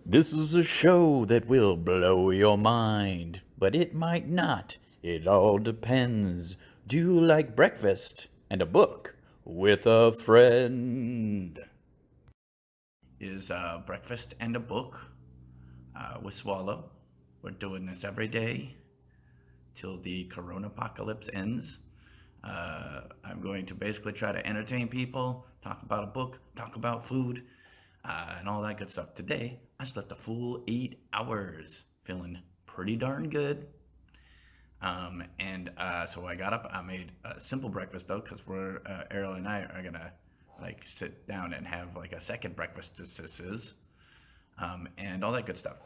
This is a show that will blow your mind, but it might not. It all depends. Do you like breakfast and a book with a friend? Is breakfast and a book with Swallow. We're doing this every day till the corona apocalypse ends. I'm going to basically try to entertain people, talk about a book, talk about food, and all that good stuff. Today, I slept a full 8 hours, feeling pretty darn good. And so I got up. I made a simple breakfast though, because Ariel and I are gonna like sit down and have like a second breakfast. This is, and all that good stuff.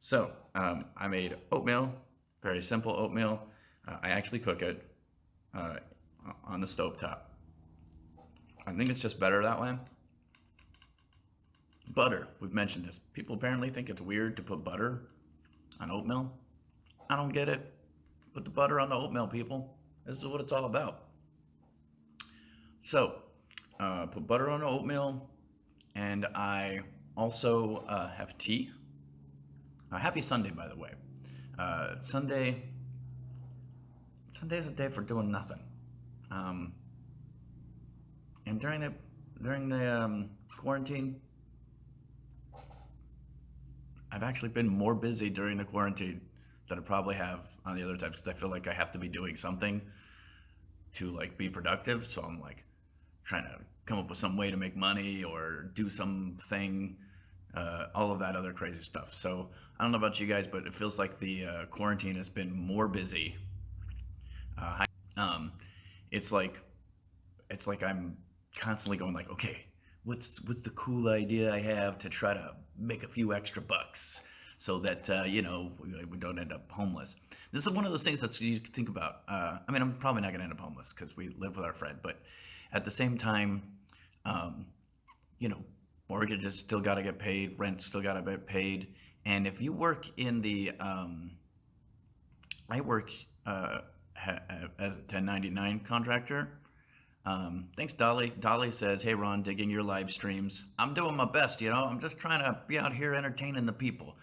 So I made oatmeal, very simple oatmeal. I actually cook it uh, on the stovetop. I think it's just better that way. Butter, we've mentioned this. People apparently think it's weird to put butter on oatmeal. I don't get it. Put the butter on the oatmeal, people. This is what it's all about. So, put butter on the oatmeal, and I also have tea. Happy Sunday, by the way. Sunday, Sunday is a day for doing nothing. Um, and during the quarantine, I've actually been more busy during the quarantine than I probably have on the other times because I feel like I have to be doing something to like be productive. So I'm like trying to come up with some way to make money or do something, all of that other crazy stuff. So I don't know about you guys, but it feels like the quarantine has been more busy. Um, it's like it's like I'm constantly going like, okay, what's the cool idea I have to try to make a few extra bucks so that we don't end up homeless. This is one of those things that you think about. I mean, I'm probably not going to end up homeless because we live with our friend, but at the same time, um, you know, mortgages still got to get paid, rent still got to get paid, and if you work in the I work as a 1099 contractor. Thanks, Dolly. Dolly says, "Hey, Ron, digging your live streams. I'm doing my best, I'm just trying to be out here entertaining the people.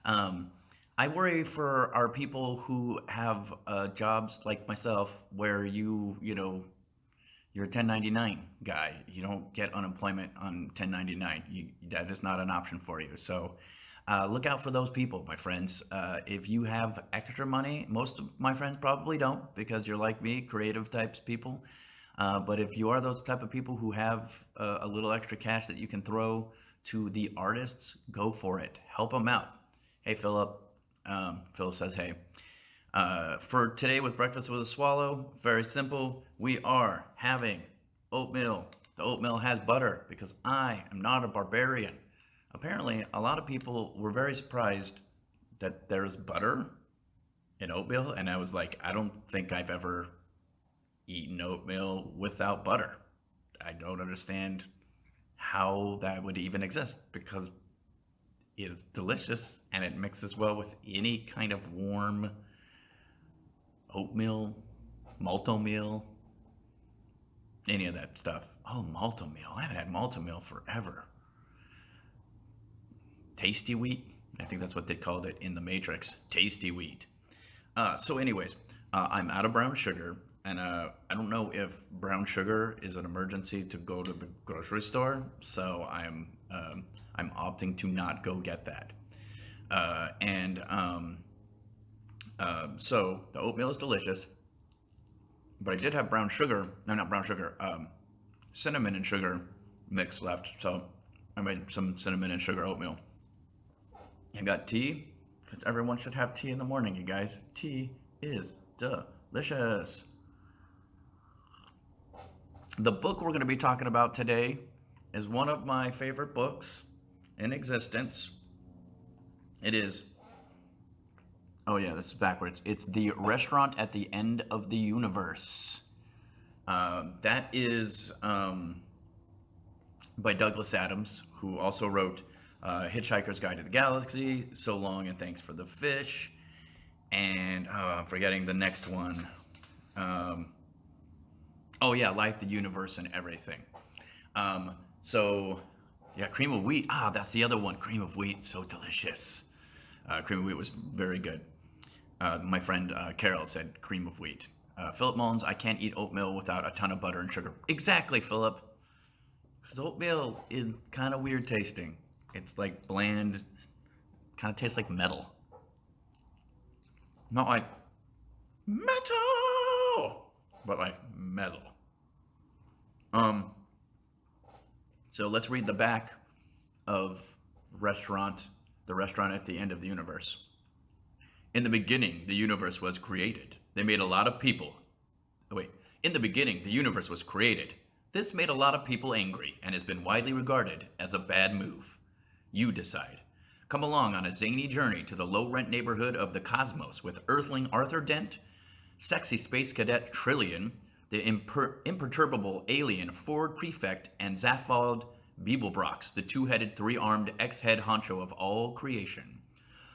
Um, I worry for our people who have jobs like myself where you're a 1099 guy. You don't get unemployment on 1099. That is not an option for you. So look out for those people, my friends. If you have extra money, most of my friends probably don't because you're like me, creative types people. But if you are those type of people who have a little extra cash that you can throw to the artists, go for it. Help them out. Hey, Philip. Phil says, hey. For today with Breakfast with a Swallow, very simple. We are having oatmeal. The oatmeal has butter because I am not a barbarian. Apparently, a lot of people were very surprised that there is butter in oatmeal, and I was like, I don't think I've ever eaten oatmeal without butter. I don't understand how that would even exist because it's delicious and it mixes well with any kind of warm oatmeal, malto-meal, any of that stuff. Oh, malto-meal. I haven't had malto-meal forever. Tasty wheat. I think that's what they called it in the Matrix. Tasty wheat. So anyways, I'm out of brown sugar, and I don't know if brown sugar is an emergency to go to the grocery store. So I'm opting to not go get that. And so the oatmeal is delicious, but I did have brown sugar. No, not brown sugar. Cinnamon and sugar mix left. So I made some cinnamon and sugar oatmeal. I got tea because everyone should have tea in the morning, you guys. Tea is delicious. The book we're going to be talking about today is one of my favorite books in existence. It is, oh yeah, this is backwards. It's The Restaurant at the End of the Universe. That is by Douglas Adams, who also wrote Hitchhiker's Guide to the Galaxy, So Long and Thanks for the Fish, and I'm forgetting the next one. Um, oh yeah, Life, the Universe, and Everything. So Yeah, cream of wheat. Ah, that's the other one. Cream of wheat, so delicious. Cream of wheat was very good. My friend Carol said cream of wheat. Philip Mullins, I can't eat oatmeal without a ton of butter and sugar. Exactly, Philip. Because oatmeal is kind of weird tasting. It's like bland, kind of tastes like metal. Not like metal, but like metal. Um, so let's read the back of restaurant, the restaurant at the end of the universe. In the beginning, the universe was created. They made a lot of people. Oh, wait. In the beginning, the universe was created. This made a lot of people angry and has been widely regarded as a bad move. You decide. Come along on a zany journey to the low-rent neighborhood of the cosmos with Earthling Arthur Dent, sexy space cadet Trillian, the imperturbable alien Ford Prefect, and Zaphod Beeblebrox, the two-headed, three-armed ex-head honcho of all creation.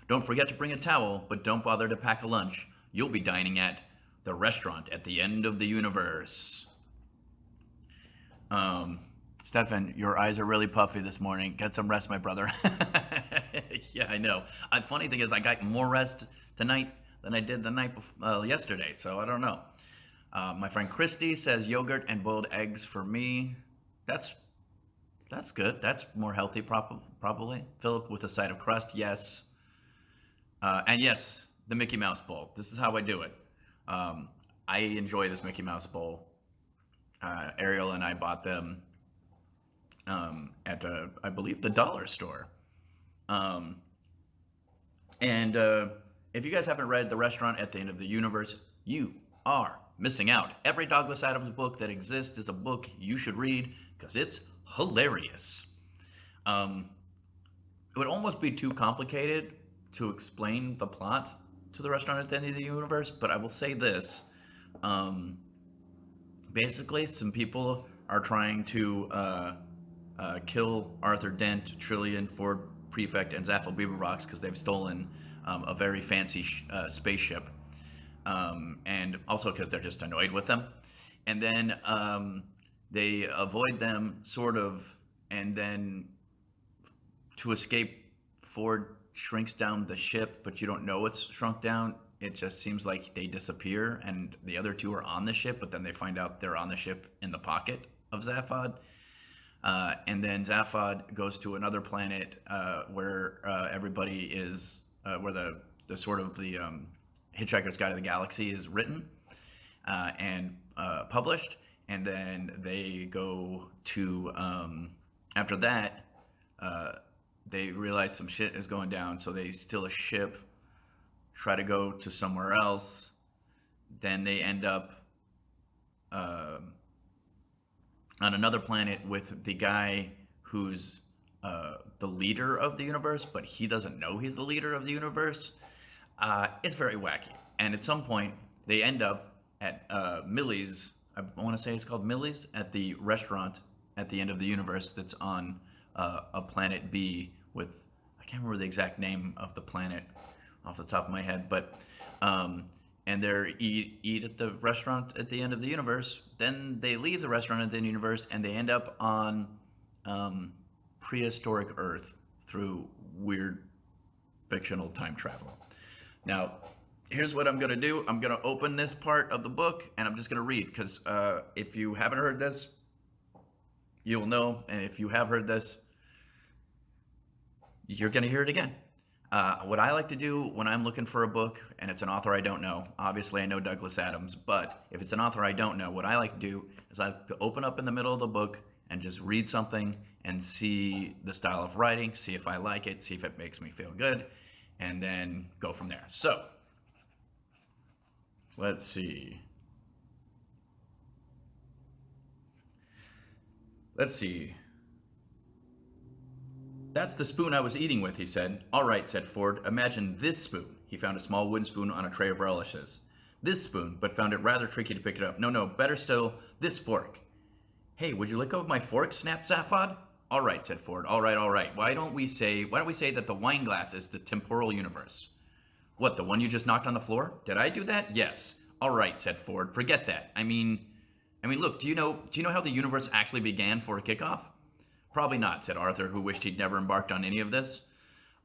Don't forget to bring a towel, but don't bother to pack a lunch. You'll be dining at the restaurant at the end of the universe. Stefan, your eyes are really puffy this morning. Get some rest, my brother. Yeah, I know. Funny thing is, I got more rest tonight than I did the night before, yesterday, so I don't know. My friend Christy says yogurt and boiled eggs for me. That's good. That's more healthy, probably. Philip with a side of crust, yes. And yes, the Mickey Mouse Bowl. This is how I do it. I enjoy this Mickey Mouse Bowl. Ariel and I bought them at, I believe, the dollar store. And if you guys haven't read The Restaurant at the End of the Universe, you are missing out. Every Douglas Adams book that exists is a book you should read because it's hilarious. It would almost be too complicated to explain the plot to The Restaurant at the End of the Universe, but I will say this. Basically, some people are trying to kill Arthur Dent, Trillian, Ford Prefect, and Zaphod Beeblebrox because they've stolen a very fancy spaceship. And also because they're just annoyed with them. And then they avoid them, sort of, and then to escape, Ford shrinks down the ship, but you don't know it's shrunk down. It just seems like they disappear, and the other two are on the ship, but then they find out they're on the ship in the pocket of Zaphod. And then Zaphod goes to another planet where everybody is, where the sort of the Hitchhiker's Guide to the Galaxy is written and published. And then they go to, after that, they realize some shit is going down, so they steal a ship, try to go to somewhere else. Then they end up on another planet with the guy who's the leader of the universe, but he doesn't know he's the leader of the universe. It's very wacky. And at some point, they end up at Millie's, I want to say it's called Millie's, at the restaurant at the end of the universe that's on a planet B with, I can't remember the exact name of the planet off the top of my head, but and they're eat at the restaurant at the end of the universe. Then they leave the restaurant at the end of the universe and they end up on prehistoric Earth through weird fictional time travel. Now, here's what I'm going to do. I'm going to open this part of the book and I'm just going to read because if you haven't heard this, you'll know. And if you have heard this, you're going to hear it again. What I like to do when I'm looking for a book and it's an author I don't know, obviously I know Douglas Adams, but if it's an author I don't know, what I like to do is I like to open up in the middle of the book and just read something and see the style of writing, see if I like it, see if it makes me feel good, and then go from there. So, let's see. That's the spoon I was eating with, he said. All right, said Ford. Imagine this spoon. He found a small wooden spoon on a tray of relishes. This spoon, but found it rather tricky to pick it up. No, better still, this fork. Hey, would you let go of my fork? Snapped Zaphod. All right, said Ford. All right. Why don't we say that the wine glass is the temporal universe? What, the one you just knocked on the floor? Did I do that? Yes. All right, said Ford. Forget that. I mean, look, do you know how the universe actually began for a kickoff? Probably not, said Arthur, who wished he'd never embarked on any of this.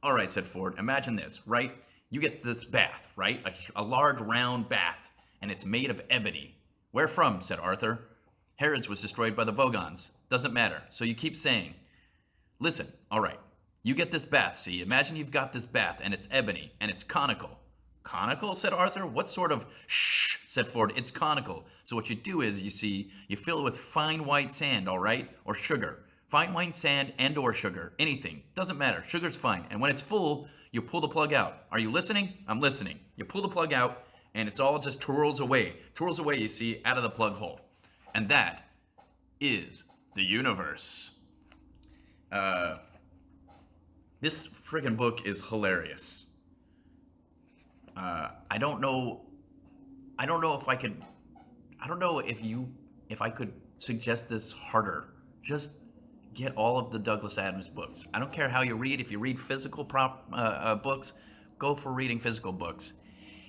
All right, said Ford. Imagine this, right? You get this bath, right? A large round bath, and it's made of ebony. Where from? Said Arthur. Herod's was destroyed by the Vogons. Doesn't matter. So you keep saying, listen, all right. You get this bath, see? Imagine you've got this bath, and it's ebony, and it's conical. Conical? Said Arthur. What sort of... Shh, said Ford. It's conical. So what you do is, you see, you fill it with fine white sand, all right? Or sugar. Fine white sand and or sugar. Anything. Doesn't matter. Sugar's fine. And when it's full, you pull the plug out. Are you listening? I'm listening. You pull the plug out, and it's all just twirls away. Twirls away, you see, out of the plug hole. And that is the universe. This friggin' book is hilarious. I don't know if I could. I don't know if I could suggest this harder. Just get all of the Douglas Adams books. I don't care how you read. If you read physical books, go for reading physical books.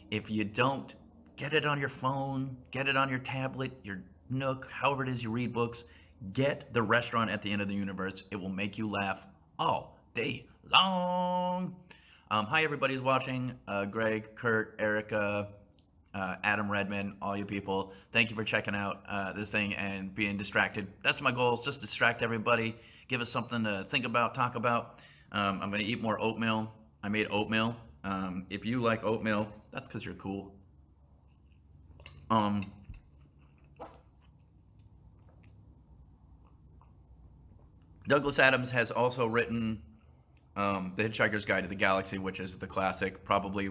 If you don't, get it on your phone, get it on your tablet, your Nook, however it is you read books. Get The Restaurant at the End of the Universe. It will make you laugh all day long. Hi, everybody who's watching. Greg, Kurt, Erica, Adam Redman, all you people. Thank you for checking out this thing and being distracted. That's my goal, is just distract everybody. Give us something to think about, talk about. I'm going to eat more oatmeal. I made oatmeal. If you like oatmeal, that's because you're cool. Douglas Adams has also written The Hitchhiker's Guide to the Galaxy, which is the classic, probably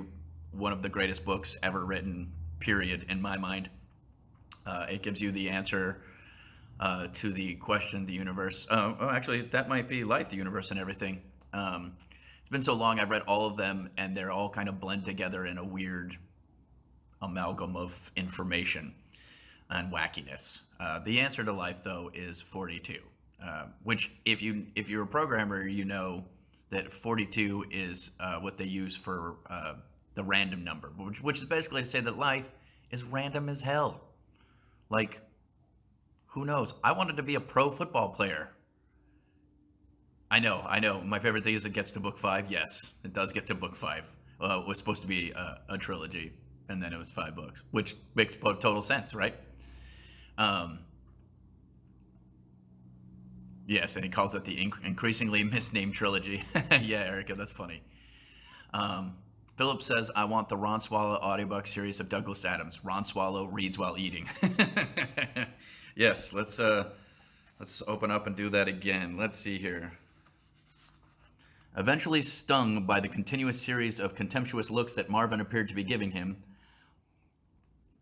one of the greatest books ever written, period, in my mind. It gives you the answer to the question, the universe. Actually, that might be life, the universe, and everything. It's been so long, I've read all of them, and they're all kind of blend together in a weird amalgam of information and wackiness. The answer to life, though, is 42, which, if you're a programmer, you know that 42 is what they use for the random number, which is basically to say that life is random as hell. Like, who knows? I wanted to be a pro football player. I know. My favorite thing is it gets to book 5. Yes, it does get to book 5. It was supposed to be a trilogy, and then it was 5 books, which makes total sense, right? Yes, and he calls it the increasingly misnamed trilogy. Yeah, Erica, that's funny. Philip says, I want the Ron Swallow audiobook series of Douglas Adams. Ron Swallow reads while eating. Yes, let's open up and do that again. Let's see here. Eventually stung by the continuous series of contemptuous looks that Marvin appeared to be giving him,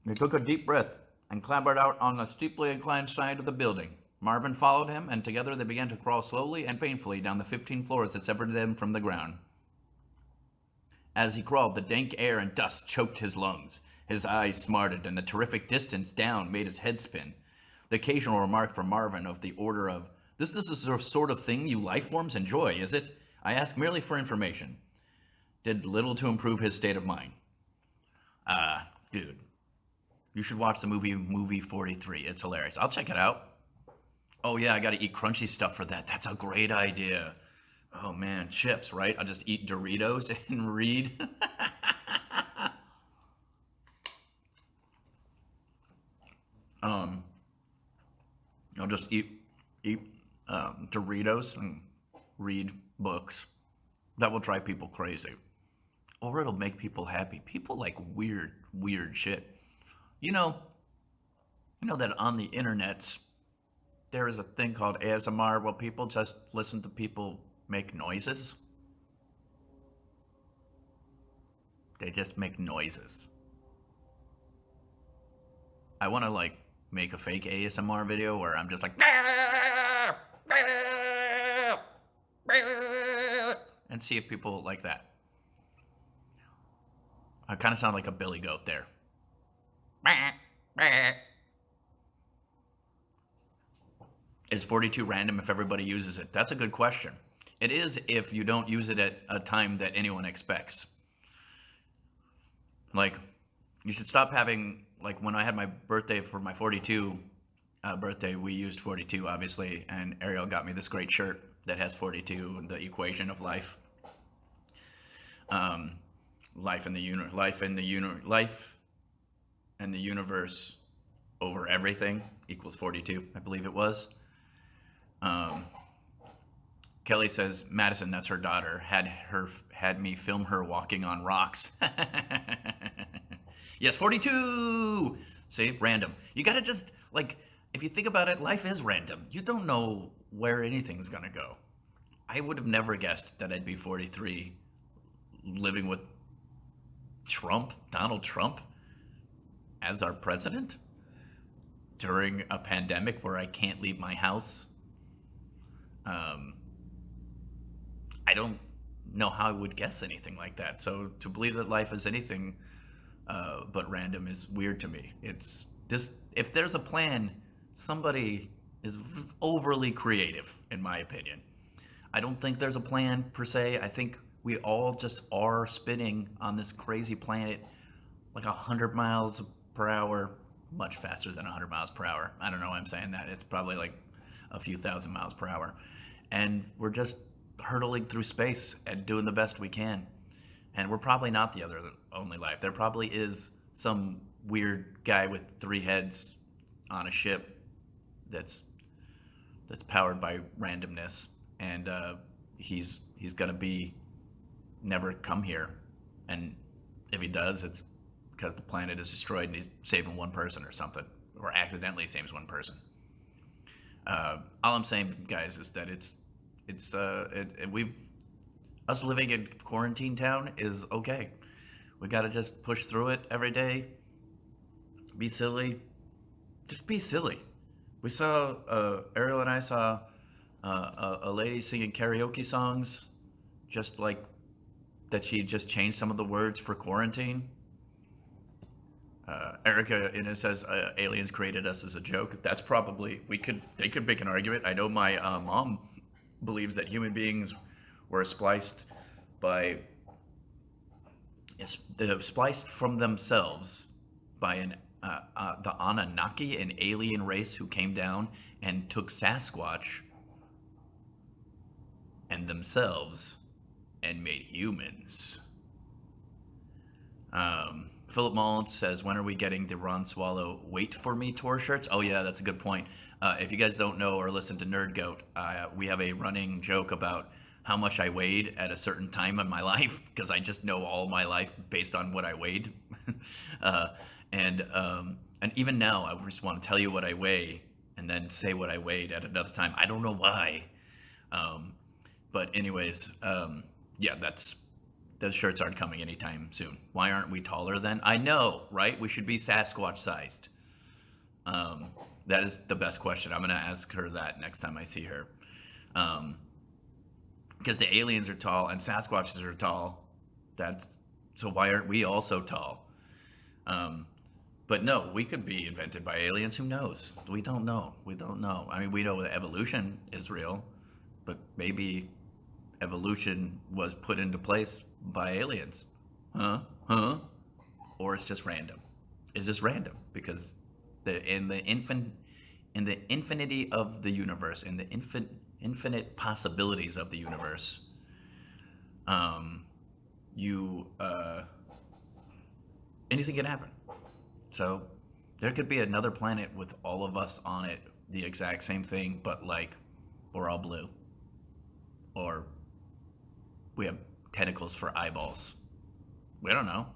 he took a deep breath and clambered out on the steeply inclined side of the building. Marvin followed him, and together they began to crawl slowly and painfully down the 15 floors that separated them from the ground. As he crawled, the dank air and dust choked his lungs. His eyes smarted, and the terrific distance down made his head spin. The occasional remark from Marvin of the order of, This is the sort of thing you life forms enjoy, is it? I ask merely for information," did little to improve his state of mind. Dude, you should watch the movie 43. It's hilarious. I'll check it out. Oh yeah, I gotta eat crunchy stuff for that. That's a great idea. Oh man, chips, right? I'll just eat Doritos and read. I'll just eat Doritos and read books. That will drive people crazy. Or it'll make people happy. People like weird shit. You know that on the internet there is a thing called ASMR where people just listen to people make noises. They just make noises. I want to make a fake ASMR video where I'm just like and see if people like that. I kind of sound like a billy goat there. Is 42 random if everybody uses it? That's a good question. It is if you don't use it at a time that anyone expects. You should stop having, when I had my birthday for my 42, birthday, we used 42, obviously, and Ariel got me this great shirt that has 42, the equation of life. Um, life and the universe over everything equals 42, I believe it was. Um, Kelly says Madison, that's her daughter, had me film her walking on rocks. Yes, 42. See, random. You gotta just like if you think about it, life is random. You don't know where anything's gonna go. I would have never guessed that I'd be 43 living with Donald Trump, as our president during a pandemic where I can't leave my house. Um, I don't know how I would guess anything like that. So to believe that life is anything but random is weird to me. It's this. If there's a plan, somebody is overly creative, in my opinion. I don't think there's a plan per se. I think we all just are spinning on this crazy planet like 100 miles per hour, much faster than 100 miles per hour. I don't know why I'm saying that. It's probably like a few thousand miles per hour. And we're just hurtling through space and doing the best we can. And we're probably not the only life. There probably is some weird guy with 3 heads on a ship that's powered by randomness, and he's gonna be never come here. And if he does, it's because the planet is destroyed and he's saving one person or something, or accidentally saves one person. All I'm saying, guys, is that we've us living in quarantine town is okay. We gotta just push through it every day. Be silly. Just be silly. We saw Ariel and I saw a lady singing karaoke songs, just like that. She just changed some of the words for quarantine. Erica in it says aliens created us as a joke. That's probably they could make an argument. I know my mom believes that human beings were spliced from themselves by the Anunnaki, an alien race who came down and took Sasquatch and themselves and made humans. Philip Mullins says, when are we getting the Ron Swallow Wait For Me tour shirts? Oh yeah, that's a good point. If you guys don't know or listen to Nerd Goat, we have a running joke about how much I weighed at a certain time in my life, because I just know all my life based on what I weighed. And even now, I just want to tell you what I weigh and then say what I weighed at another time. I don't know why. But anyways, yeah, those shirts aren't coming anytime soon. Why aren't we taller then? I know, right? We should be Sasquatch sized. That is the best question. I'm going to ask her that next time I see her. Because the aliens are tall and Sasquatches are tall. So why aren't we also tall? But no, we could be invented by aliens. Who knows? We don't know. I mean, we know that evolution is real, but maybe evolution was put into place by aliens. Huh? Or it's just random. It's just random because in the infinity of the universe, in the infinite possibilities of the universe, anything can happen. So there could be another planet with all of us on it, the exact same thing, but like we're all blue, or we have tentacles for eyeballs. We don't know.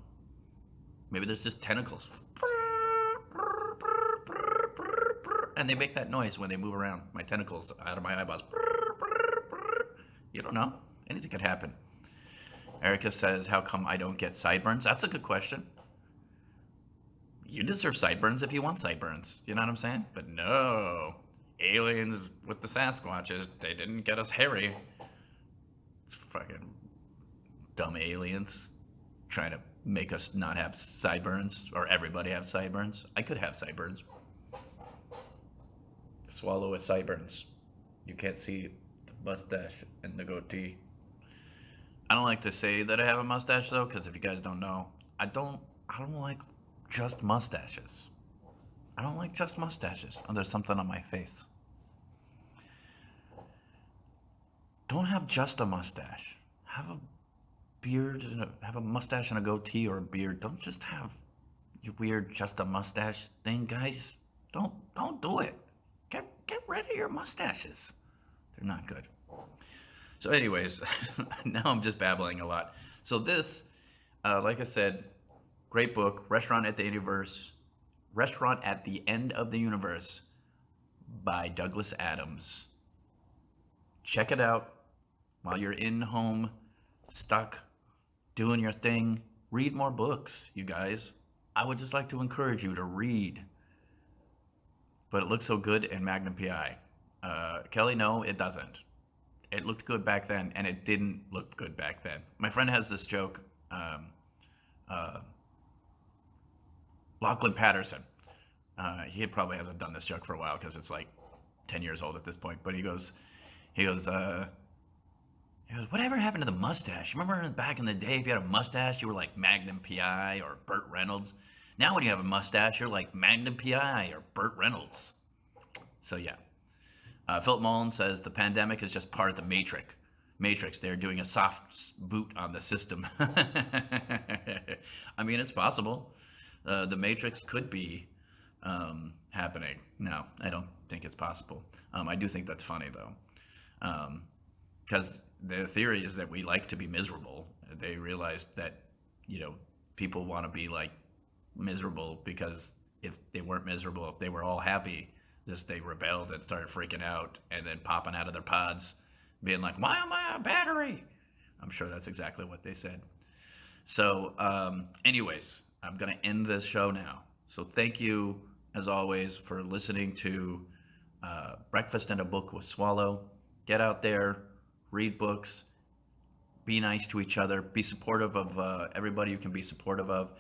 Maybe there's just tentacles, and they make that noise when they move around. My tentacles out of my eyeballs. You don't know. Anything could happen. Erica says, how come I don't get sideburns? That's a good question. You deserve sideburns if you want sideburns. You know what I'm saying? But no. Aliens with the Sasquatches, they didn't get us hairy. Fucking dumb aliens trying to make us not have sideburns, or everybody have sideburns. I could have sideburns. Swallow with sideburns. You can't see the mustache and the goatee. I don't like to say that I have a mustache though, because if you guys don't know, I don't like just mustaches. I don't like just mustaches. Oh, there's something on my face. Don't have just a mustache. Have a beard and have a mustache and a goatee or a beard. Don't just have your weird just a mustache thing, guys. Don't do it. Get rid of your mustaches. They're not good. So, anyways, now I'm just babbling a lot. So this, like I said, great book, Restaurant at the End of the Universe by Douglas Adams. Check it out while you're in home, stuck, doing your thing. Read more books, you guys. I would just like to encourage you to read. But it looks so good in Magnum PI. Kelly, no, it doesn't. It looked good back then, and it didn't look good back then. My friend has this joke. Uh, Lachlan Patterson. He probably hasn't done this joke for a while because it's like 10 years old at this point. But he goes, whatever happened to the mustache? Remember back in the day, if you had a mustache, you were like Magnum PI or Burt Reynolds. Now, when you have a mustache, you're like Magnum PI or Burt Reynolds. So, yeah. Philip Mullen says the pandemic is just part of the Matrix. They're doing a soft boot on the system. I mean, it's possible. The Matrix could be happening. No, I don't think it's possible. I do think that's funny, though. Because the theory is that we like to be miserable. They realized that, people want to be like miserable because if they weren't miserable, if they were all happy, just they rebelled and started freaking out and then popping out of their pods, being like, "Why am I a battery?" I'm sure that's exactly what they said. So, anyways, I'm gonna end this show now. So thank you, as always, for listening to Breakfast and a Book with Swallow. Get out there, read books, be nice to each other, be supportive of everybody you can be supportive of.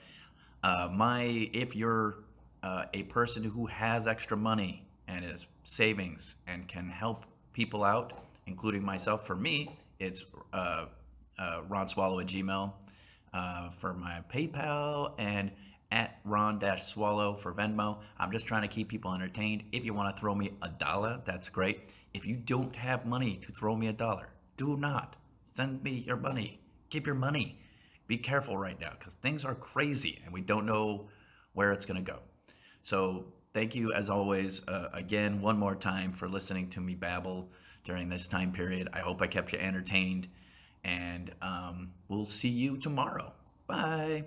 If you're a person who has extra money and is savings and can help people out, including myself, for me, it's ronswallow at Gmail for my PayPal and at ron-swallow for Venmo. I'm just trying to keep people entertained. If you want to throw me $1, that's great. If you don't have money to throw me $1, do not send me your money. Keep your money. Be careful right now because things are crazy and we don't know where it's going to go. So thank you as always, again, one more time for listening to me babble during this time period. I hope I kept you entertained, and we'll see you tomorrow. Bye.